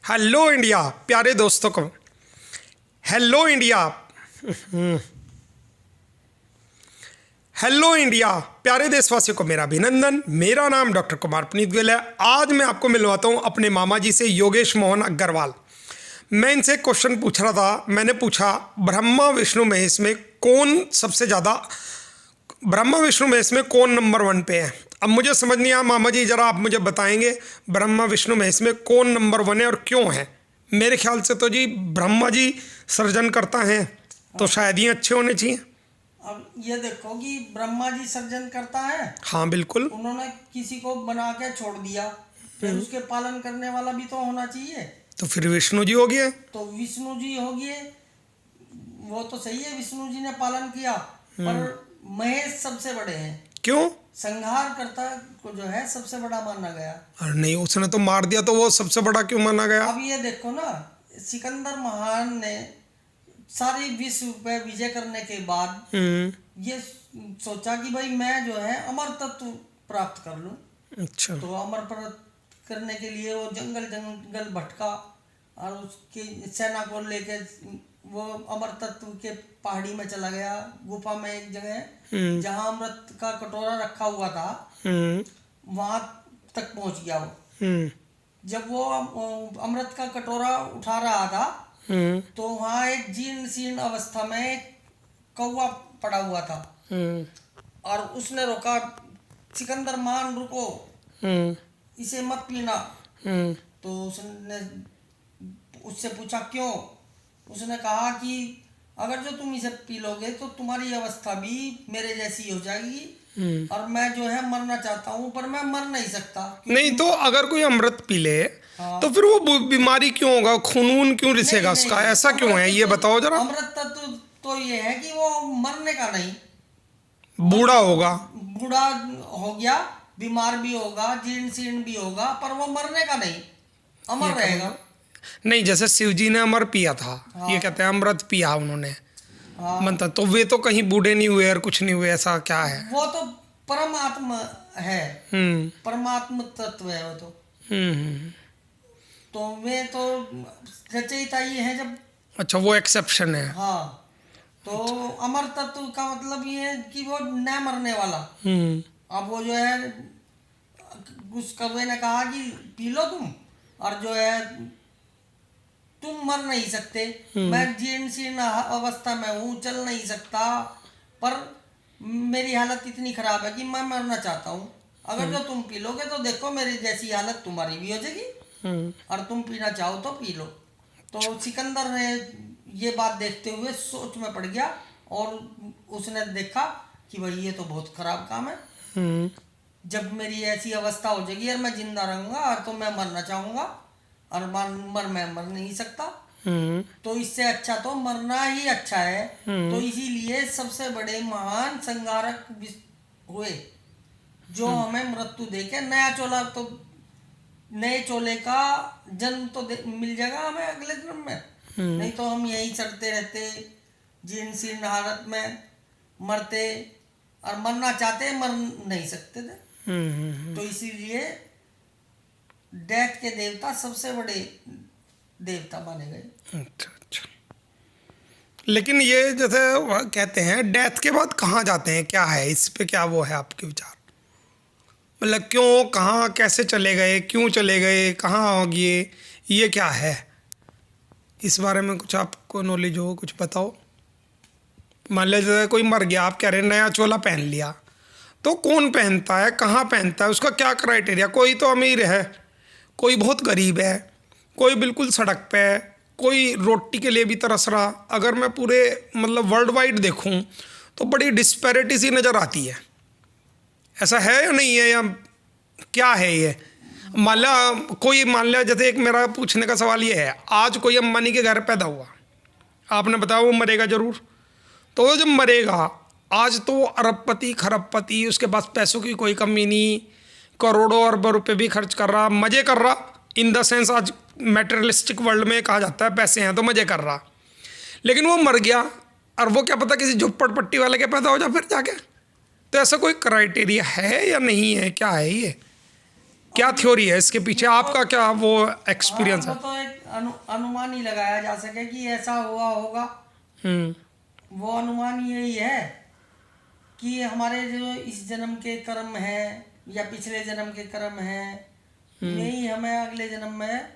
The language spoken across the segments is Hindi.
हेलो इंडिया प्यारे दोस्तों को, हेलो इंडिया, हेलो इंडिया प्यारे देशवासियों को मेरा अभिनंदन। मेरा नाम डॉक्टर कुमार पुनीत गोयल है। आज मैं आपको मिलवाता हूँ अपने मामा जी से, योगेश मोहन अग्रवाल। मैं इनसे एक क्वेश्चन पूछ रहा था। मैंने पूछा ब्रह्मा विष्णु महेश में कौन सबसे ज़्यादा, ब्रह्मा विष्णु महेश में कौन नंबर 1 पे है। अब मुझे समझ नहीं आया, मामा जी ज़रा आप मुझे बताएंगे ब्रह्मा विष्णु महेश में कौन नंबर 1 है और क्यों है। मेरे ख्याल से तो जी ब्रह्मा जी सर्जन करता है तो शायद ही अच्छे होने चाहिए। अब ये देखो कि ब्रह्मा जी सर्जन करता है। हाँ बिल्कुल। उन्होंने किसी को बना के छोड़ दिया, फिर उसके पालन करने वाला भी तो होना चाहिए। तो फिर विष्णु जी हो गए। तो विष्णु जी हो गए, वो तो सही है, विष्णु जी ने पालन किया, पर महेश सबसे बड़े हैं। क्यों? संहार करता को जो है सबसे बड़ा माना गया। अरे नहीं, उसने तो मार दिया, तो वो सबसे बड़ा क्यों माना गया? अब ये देखो ना, सिकंदर महान ने सारी विश्व पे विजय करने के बाद ये सोचा कि भाई मैं जो है अमर तत्व प्राप्त कर लूं। अच्छा। तो अमर प्राप्त करने के लिए वो जंगल जंगल भटका और उसकी सेना को लेके वो अमर तत्व के पहाड़ी में चला गया। गुफा में एक जगह जहां अमृत का कटोरा रखा हुआ था, वहां तक पहुंच गया वो। जब वो अमृत का कटोरा उठा रहा था तो वहां एक जीर्ण शीर्ण अवस्था में एक कौवा पड़ा हुआ था और उसने रोका, सिकंदर मान रुको, इसे मत पीना। तो उसने उससे पूछा क्यों। उसने कहा कि अगर जो तुम इसे पी लोगे तो तुम्हारी अवस्था भी मेरे जैसी हो जाएगी और मैं जो है मरना चाहता हूँ पर मैं मर नहीं सकता। नहीं तो अगर कोई अमृत पी ले तो फिर वो बीमारी क्यों होगा, खून क्यों रिसेगा उसका, ऐसा क्यों है ये बताओ जरा। अमृत तत्व तो ये है कि वो मरने का नहीं, बूढ़ा होगा, बूढ़ा हो गया, बीमार भी होगा, जीर्ण शीर्ण भी होगा, पर वो मरने का नहीं, अमर रहेगा। नहीं जैसे शिव जी ने अमर पिया था। हाँ। ये कहते हैं अमृत पिया उन्होंने। हाँ। मतलब तो वे तो कहीं बूढ़े नहीं हुए और कुछ नहीं हुए, ऐसा क्या है? वो तो परमात्मा है, परमात्मा तत्व है वो तो वे तो रचयिता ही है जब। अच्छा, वो एक्सेप्शन है। हाँ, तो अमर तत्व का मतलब ये है कि वो न मरने वाला। अब वो जो है उस कौवे ने कहा कि पी लो तुम, और जो है तुम मर नहीं सकते, मैं जीर्ण शीर्ण अवस्था में हूँ, चल नहीं सकता, पर मेरी हालत इतनी खराब है कि मैं मरना चाहता हूँ। अगर जो तुम पी लोगे तो देखो मेरी जैसी हालत तुम्हारी भी हो जाएगी और तुम पीना चाहो तो पी लो। तो सिकंदर ने ये बात देखते हुए सोच में पड़ गया और उसने देखा कि भाई ये तो बहुत खराब काम है। जब मेरी ऐसी अवस्था हो जाएगी और मैं जिंदा रहूंगा और तो मैं मरना चाहूंगा और मैं मर नहीं सकता, तो इससे अच्छा तो मरना ही अच्छा है। तो इसीलिए सबसे बड़े महान संहारक हुए जो हमें मृत्यु देके नया चोला, तो नए चोले का जन्म तो मिल जाएगा हमें अगले जन्म में। नहीं तो हम यही चढ़ते रहते जीर्ण शीर्ण हालत में मरते और मरना चाहते मर नहीं सकते थे। तो इसीलिए डेथ के देवता सबसे बड़े देवता माने गए। अच्छा अच्छा। लेकिन ये जैसे कहते हैं डेथ के बाद कहाँ जाते हैं, क्या है इस पे, क्या वो है आपके विचार? मतलब क्यों, कहाँ, कैसे चले गए, क्यों चले गए, कहाँ हो गए, ये क्या है? इस बारे में कुछ आपको नॉलेज हो, कुछ बताओ। मान लीजिए जैसे कोई मर गया, आप कह रहे हैं नया चोला पहन लिया, तो कौन पहनता है, कहाँ पहनता है, उसका क्या क्राइटेरिया? कोई तो अमीर है, कोई बहुत गरीब है, कोई बिल्कुल सड़क पे है, कोई रोटी के लिए भी तरस रहा। अगर मैं पूरे मतलब वर्ल्ड वाइड देखूं तो बड़ी डिस्पैरिटी सी नज़र आती है। ऐसा है या नहीं है, या क्या है ये? मान लिया जैसे एक मेरा पूछने का सवाल ये है, आज कोई अंबानी के घर पैदा हुआ, आपने बताया वो मरेगा ज़रूर, तो वो जब मरेगा, आज तो वो अरबपति खरबपति, उसके पास पैसों की कोई कमी नहीं, करोड़ों अरबों रुपए भी खर्च कर रहा, मज़े कर रहा, इन द सेंस आज मेटेरियलिस्टिक वर्ल्ड में कहा जाता है पैसे हैं तो मज़े कर रहा। लेकिन वो मर गया और वो क्या पता किसी झुप्पड़पट्टी वाले के पैदा हो जाए फिर जाके। तो ऐसा कोई क्राइटेरिया है या नहीं है, क्या है ये, क्या थ्योरी है इसके पीछे, आपका क्या वो एक्सपीरियंस है? तो एक अनुमान ही लगाया जा सके कि ऐसा हुआ होगा। वो अनुमान यही है कि हमारे जो इस जन्म के कर्म है या पिछले जन्म के कर्म है, यही हमें अगले जन्म में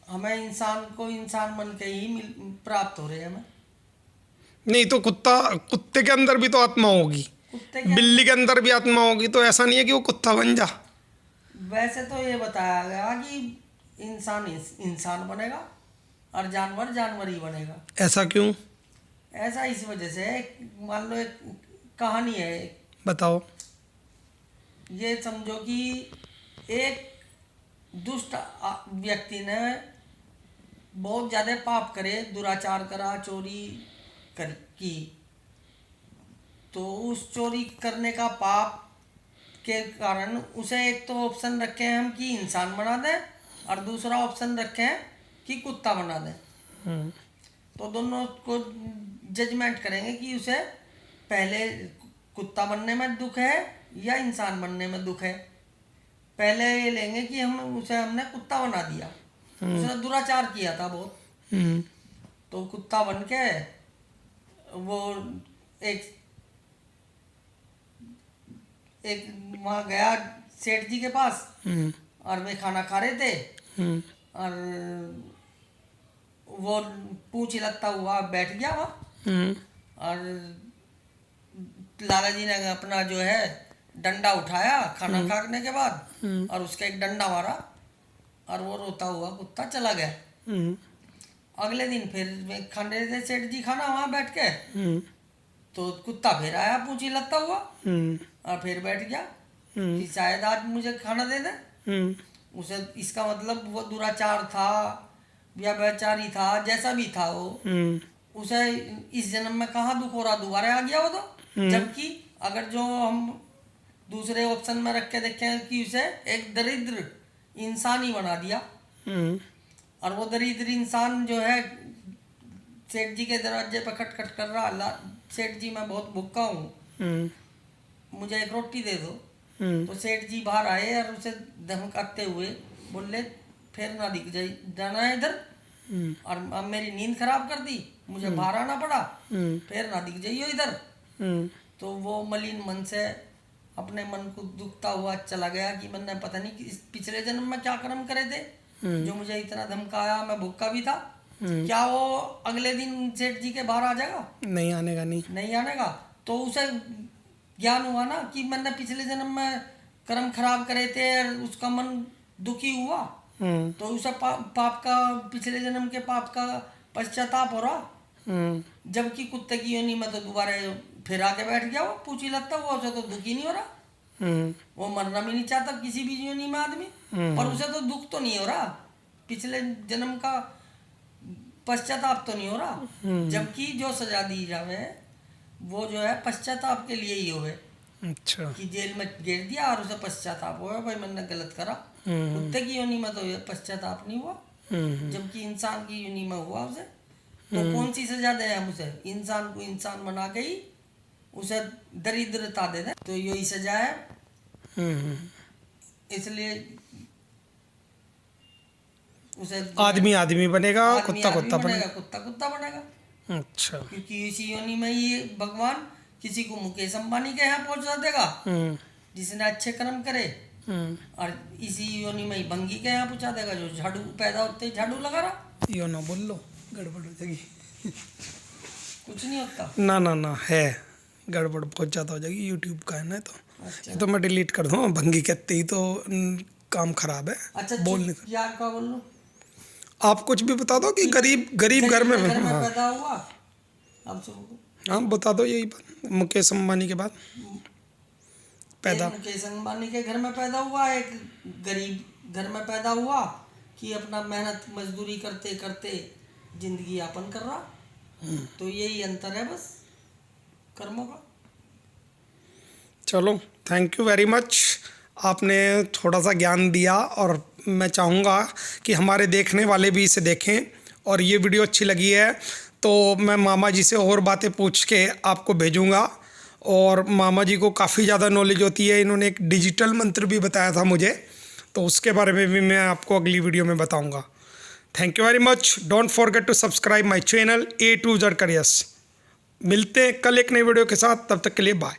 हमें इंसान को इंसान बन के ही प्राप्त हो रहे हैं हमें। नहीं तो कुत्ते के अंदर भी तो आत्मा होगी, कुत्ते के बिल्ली के अंदर भी आत्मा होगी, तो ऐसा नहीं है कि वो कुत्ता बन जा। वैसे तो ये बताया गया कि इंसान इंसान बनेगा और जानवर जानवर ही बनेगा। ऐसा क्यों? ऐसा इस वजह से, मान लो एक कहानी है, बताओ। ये समझो कि एक दुष्ट व्यक्ति ने बहुत ज़्यादा पाप करे, दुराचार करा, चोरी की, तो उस चोरी करने का पाप के कारण उसे एक तो ऑप्शन रखे हैं हम कि इंसान बना दें और दूसरा ऑप्शन रखे हैं कि कुत्ता बना दें। तो दोनों को जजमेंट करेंगे कि उसे पहले कुत्ता बनने में दुख है या इंसान बनने में दुख है। पहले ये लेंगे कि हमने कुत्ता बना दिया, उसने दुराचार किया था बहुत, तो कुत्ता बन के वो एक वहाँ गया सेठ जी के पास, और वे खाना खा रहे थे और वो पूंछ हिलकता हुआ बैठ गया वहाँ, और लाला जी ने अपना जो है डंडा उठाया खाना खाने के बाद और उसका एक डंडा मारा और वो रोता हुआ कुत्ता चला गया। अगले दिन फिर खा रहे थे सेठ जी खाना वहाँ बैठ के, तो कुत्ता फिर आया पूंछ हिलकता हुआ और फिर बैठ गया कि शायद आज मुझे खाना दे दे। उसे इसका मतलब वो दुराचार था या व्यभिचारी था, जैसा भी था वो, उसे इस जन्म में कहाँ दुख हो रहा, दोबारा आ गया वो तो। जबकि अगर जो हम दूसरे ऑप्शन में रख के देखें कि उसे एक दरिद्र इंसान ही बना दिया, और वो दरिद्र इंसान जो है सेठ जी के दरवाजे पर खटखट कर रहा, अल्लाह सेठ जी मैं बहुत भूखा हूँ, मुझे एक रोटी दे दो। तो सेठ जी बाहर आए और उसे धमकाते हुए बोले फिर ना दिख जाए, जाना है इधर, और अब मेरी नींद खराब कर दी, मुझे बाहर आना पड़ा, फिर ना दिख जाइयो इधर। तो वो मलिन मन से अपने मन को दुखता हुआ चला गया कि मैंने पता नहीं कि पिछले जन्म में क्या कर्म करे थे जो मुझे इतना धमकाया, मैं भूखा भी था। क्या वो अगले दिन सेठ जी के बाहर आ जाएगा? नहीं आनेगा, नहीं आनेगा। तो उसे ज्ञान हुआ ना कि मैंने पिछले जन्म में कर्म खराब करे थे और उसका मन दुखी हुआ, तो उसे पाप का, पिछले जन्म के पाप का पश्चाताप हो रहा। जबकि कुत्ते की योनि में तो दोबारा फिर आके बैठ गया, वो पूछी लगता हुआ, उसे तो दुखी नहीं हो रहा, वो मरना भी नहीं चाहता किसी भी योनि में आदमी, पर उसे तो दुख तो नहीं हो रहा, पिछले जन्म का पश्चाताप तो नहीं हो रहा। जबकि जो सजा दी जावे वो जो है पश्चाताप के लिए ही होवे। अच्छा, कि जेल में गिर दिया और उसे पश्चाताप हुआ भाई मैंने गलत करा। कुत्ते की योनि में तो पश्चाताप नहीं हुआ, जबकि इंसान की योनि में हुआ उसे। तो कौन सी सजा दे हम उसे? इंसान को इंसान बना के ही उसे दरिद्रता दे दे, तो यही सजा है। इसलिए उसे आदमी आदमी बनेगा, कुत्ता कुत्ता बनेगा, कुत्ता कुत्ता बनेगा। अच्छा, क्योंकि इसी योनि में ही भगवान किसी को मुकेश अंबानी के यहाँ पहुंचा देगा जिसने अच्छे कर्म करे, और इसी योनि में ही भंगी के यहाँ पहुंचा देगा जो झाड़ू पैदा होते ही झाड़ू लगा रहा। यो ना बोल लो, गड़बड़ हो जाएगी। कुछ नहीं होता, ना ना ना, है गड़बड़ बहुत ज़्यादा हो जाएगी, यूट्यूब का है ना, तो अच्छा। तो मैं डिलीट कर दूँ, भंगी कहते ही तो काम खराब है। अच्छा, बोलने यार क्या बोल लूँ? आप कुछ भी बता दो कि गरीब घर में पैदा हुआ। अब हाँ बता दो, यही बात मुकेश अंबानी के बाद पैदा, मुकेश अंबानी के घर में पैदा हुआ, एक गरीब घर में पैदा हुआ कि अपना मेहनत मजदूरी करते करते जिंदगी यापन कर रहा। तो यही अंतर है बस कर्मों का। चलो, थैंक यू वेरी मच, आपने थोड़ा सा ज्ञान दिया, और मैं चाहूँगा कि हमारे देखने वाले भी इसे देखें, और ये वीडियो अच्छी लगी है तो मैं मामा जी से और बातें पूछ के आपको भेजूँगा। और मामा जी को काफ़ी ज़्यादा नॉलेज होती है, इन्होंने एक डिजिटल मंत्र भी बताया था मुझे, तो उसके बारे में भी मैं आपको अगली वीडियो में बताऊँगा। Thank you very much. Don't forget to subscribe my channel A to Z careers. मिलते हैं कल एक नई वीडियो के साथ, तब तक के लिए बाय।